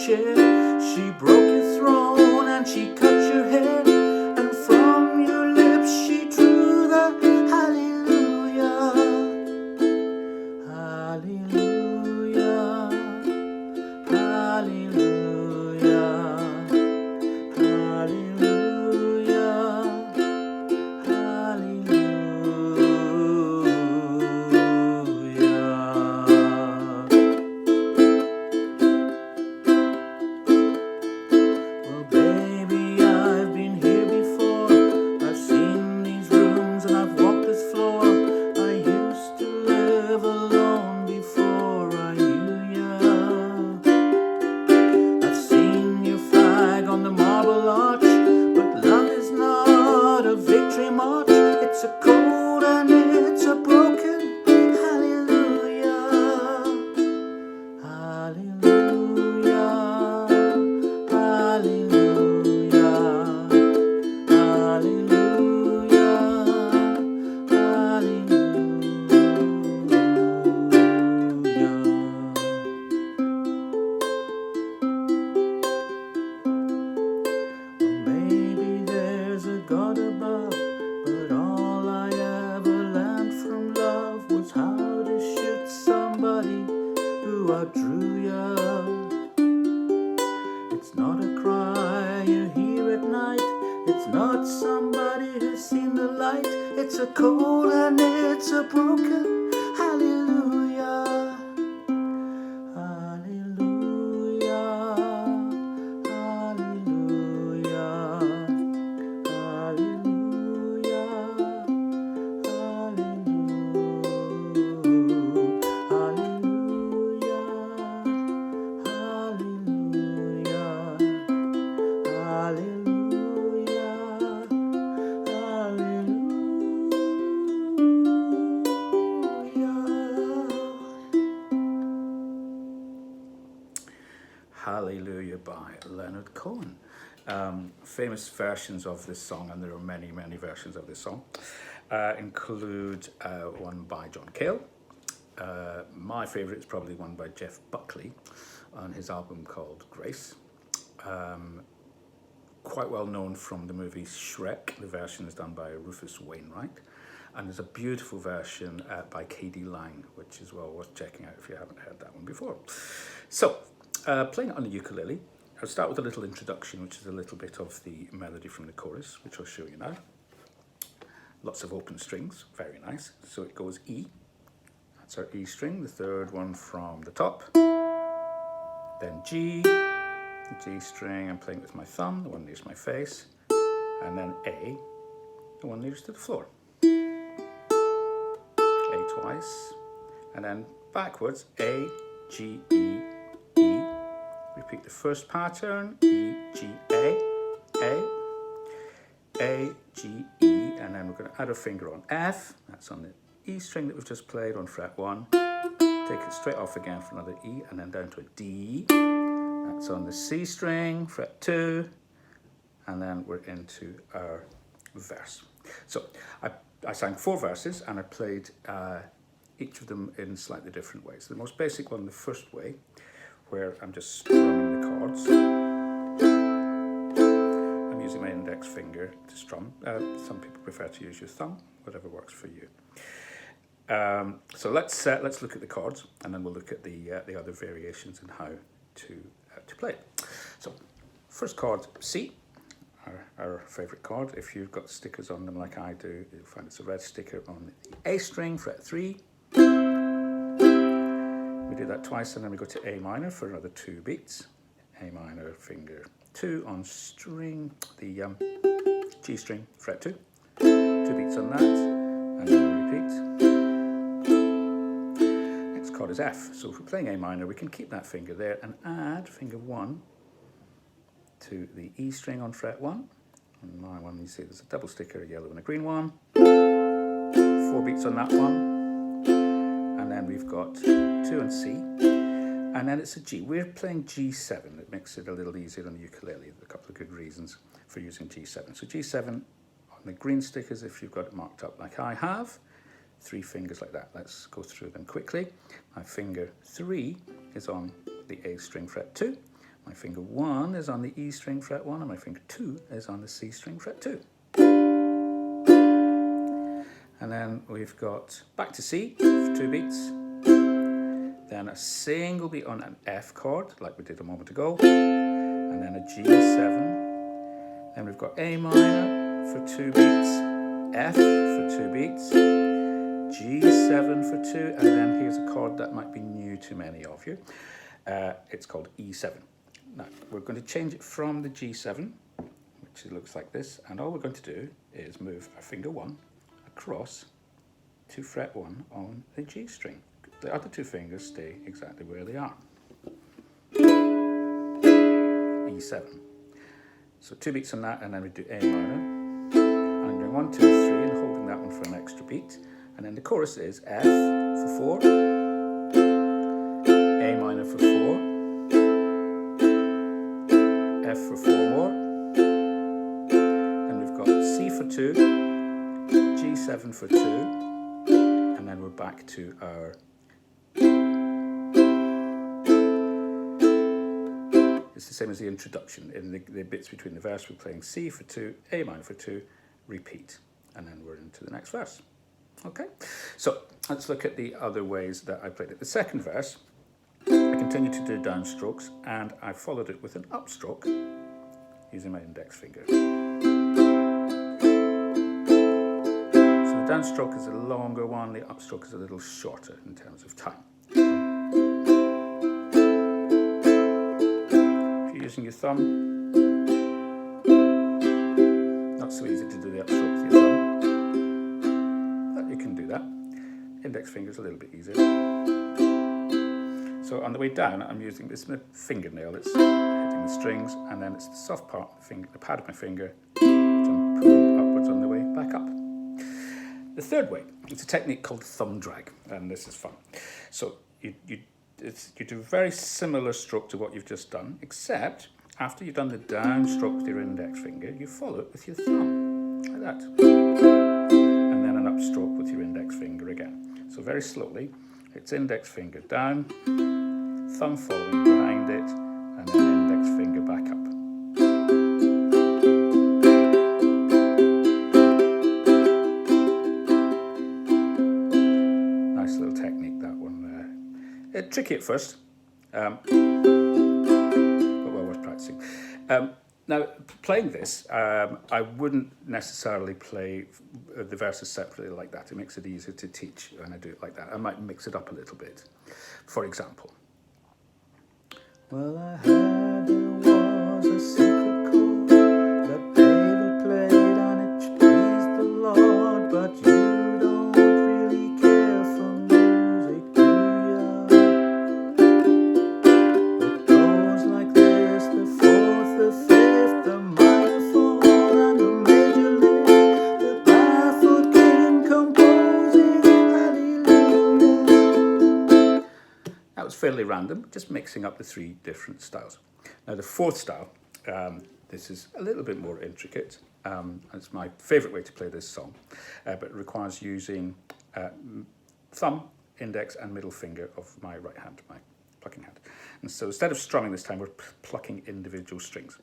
chair. She broke your throne and she cut your hair, and from your lips she drew the hallelujah, hallelujah, hallelujah, hallelujah, it's a cold and it's a broken hallelujah, hallelujah, hallelujah, hallelujah, Well, maybe there's a God above, but all I ever learned from love was how to shoot somebody who outdrew ya. It's not a cry you hear at night, it's not somebody who's seen the light, it's a cold and it's a broken hallelujah, hallelujah, hallelujah, hallelujah, Hallelujah by Leonard Cohen. Famous versions of this song, and there are many, many versions of this song, include one by John Cale. My favourite is probably one by Jeff Buckley on his album called Grace. Quite well known from the movie Shrek. The version is done by Rufus Wainwright. And there's a beautiful version by K.D. Lang, which is well worth checking out if you haven't heard that one before. So, playing it on the ukulele, I'll start with a little introduction, which is a little bit of the melody from the chorus, which I'll show you now. Lots of open strings, very nice. So it goes E, that's our E string, the third one from the top. Then G, the G string, I'm playing with my thumb, the one nearest my face. And then A, the one nearest to the floor. A twice, and then backwards, A, G, E, E. Repeat the first pattern, E, G, A, G, E, and then we're going to add a finger on F, that's on the E string that we've just played on fret 1. Take it straight off again for another E, and then down to a D, that's on the C string, fret 2, and then we're into our verse. So I sang 4 verses, and I played each of them in slightly different ways. The most basic one, the first way, where I'm just strumming the chords. I'm using my index finger to strum. Some people prefer to use your thumb, whatever works for you. So let's look at the chords, and then we'll look at the other variations and how to play it. So first chord, C. Our favourite chord. If you've got stickers on them like I do, you'll find it's a red sticker on the A string, fret 3. We do that twice, and then we go to A minor for another 2 beats. A minor, finger 2 on string, the G string, fret 2. 2 beats on that, and then we repeat. Next chord is F. So if we're playing A minor, we can keep that finger there and add finger 1 to the E string on fret 1. On my one, you see there's a double sticker, a yellow and a green one. 4 beats on that one. And then we've got 2 and C. And then it's a G. We're playing G7. It makes it a little easier on the ukulele. There are a couple of good reasons for using G7. So G7 on the green stickers, if you've got it marked up like I have. 3 fingers like that. Let's go through them quickly. My finger 3 is on the A string fret 2. My finger 1 is on the E string, fret 1, and my finger 2 is on the C string, fret 2. And then we've got back to C for 2 beats, then a single beat on an F chord, like we did a moment ago, and then a G7. Then we've got A minor for 2 beats, F for 2 beats, G7 for 2, and then here's a chord that might be new to many of you. It's called E7. Now, we're going to change it from the G7, which looks like this, and all we're going to do is move our finger 1 across to fret 1 on the G string. The other 2 fingers stay exactly where they are. E7. So 2 beats on that, and then we do A minor. And I'm doing 1, 2, 3, and holding that one for an extra beat. And then the chorus is F for 4, A minor for 4, F for 4 more, and we've got C for 2, G7 for 2, and then we're back to our, it's the same as the introduction. In the bits between the verse, we're playing C for 2, A minor for 2, repeat, and then we're into the next verse. Okay, so let's look at the other ways that I played it. The second verse, I continued to do downstrokes, and I followed it with an upstroke using my index finger. So the downstroke is a longer one, the upstroke is a little shorter in terms of time. If you're using your thumb, not so easy to do the upstroke with your thumb. Index finger is a little bit easier. So on the way down, I'm using this fingernail. It's hitting the strings, and then it's the soft part of the pad of my finger, which I'm pulling upwards on the way back up. The third way, it's a technique called thumb drag, and this is fun. So you do a very similar stroke to what you've just done, except after you've done the down stroke with your index finger, you follow it with your thumb, like that. And then an upstroke with your index finger again. So very slowly, it's index finger down, thumb following behind it, and then index finger back up. Nice little technique, that one. Tricky at first, but well worth practicing. Now, playing this, I wouldn't necessarily play the verses separately like that. It makes it easier to teach when I do it like that. I might mix it up a little bit. For example. Well, I heard there was a secret chord that David played and it pleased the Lord, but you don't really care for music, do ya? It goes like this, the fourth, the fifth, the minor fall and the major lift, the barefoot king composing hallelujah. That was fairly random, just mixing up the 3 different styles. Now the 4th style, this is a little bit more intricate. It's my favourite way to play this song, but it requires using thumb, index and middle finger of my right hand, my plucking hand. And so instead of strumming this time, we're plucking individual strings.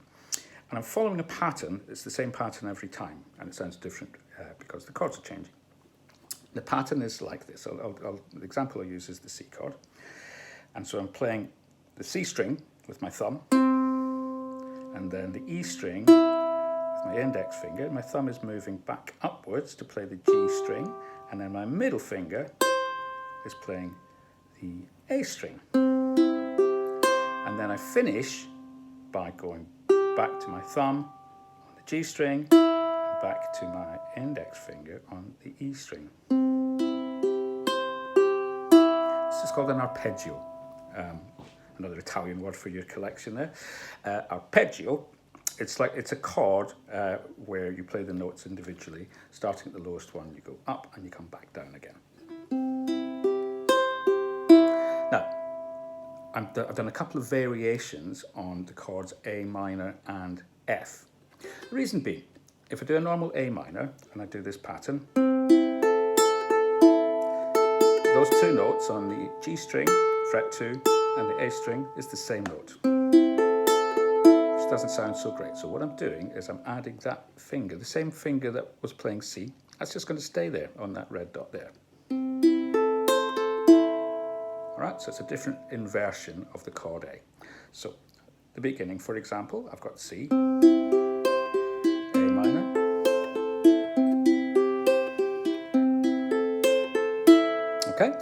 And I'm following a pattern. It's the same pattern every time, and it sounds different because the chords are changing. The pattern is like this. The example I use is the C chord. And so I'm playing the C string with my thumb, and then the E string with my index finger. My thumb is moving back upwards to play the G string, and then my middle finger is playing the A string. And then I finish by going back to my thumb on the G string, and back to my index finger on the E string. This is called an arpeggio. Another Italian word for your collection there. Arpeggio, it's a chord where you play the notes individually. Starting at the lowest one, you go up and you come back down again. Now, I've done a couple of variations on the chords A minor and F. The reason being, if I do a normal A minor and I do this pattern, those 2 notes on the G string, fret 2, and the A string is the same note. doesn't sound so great. So what I'm doing is I'm adding that finger, the same finger that was playing C, that's just going to stay there on that red dot there. All right, so it's a different inversion of the chord A. So the beginning, for example, I've got C, A minor, okay?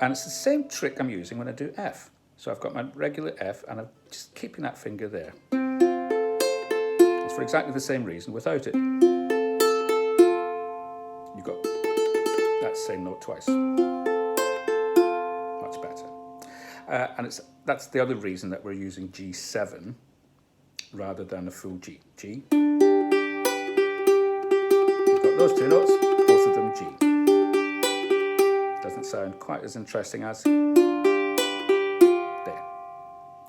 And it's the same trick I'm using when I do F. So I've got my regular F and I'm just keeping that finger there. It's for exactly the same reason. Without it, you've got that same note twice. Much better. And that's the other reason that we're using G7 rather than a full G. G. You've got those two notes, both of them G. Doesn't sound quite as interesting as there.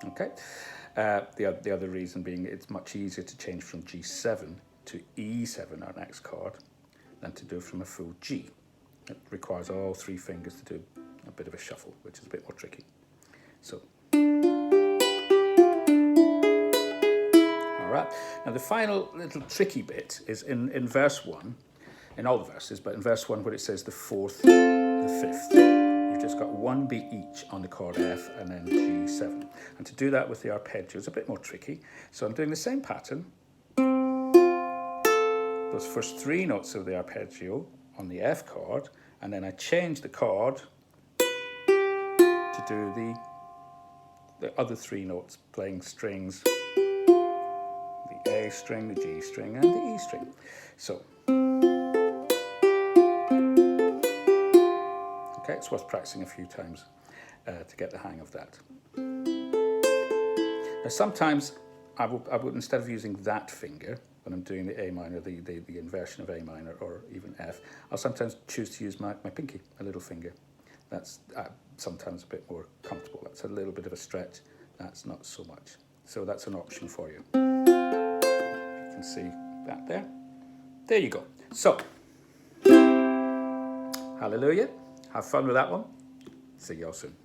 Okay. The other reason being it's much easier to change from G7 to E7, our next chord, than to do it from a full G. It requires all three fingers to do a bit of a shuffle, which is a bit more tricky. So, all right. Now the final little tricky bit is in verse 1, in all the verses, but in verse 1 where it says the fourth, the fifth. You've just got one beat each on the chord F and then G7. And to do that with the arpeggio is a bit more tricky. So I'm doing the same pattern. Those first three notes of the arpeggio on the F chord, and then I change the chord to do the other three notes playing strings, the A string, the G string, and the E string. So, okay, it's worth practicing a few times to get the hang of that. Now sometimes I would instead of using that finger when I'm doing the A minor, the inversion of A minor or even F, I'll sometimes choose to use my pinky, my little finger. That's sometimes a bit more comfortable. That's a little bit of a stretch. That's not so much. So that's an option for you. You can see that there. There you go. So, hallelujah. Have fun with that one. See you all soon.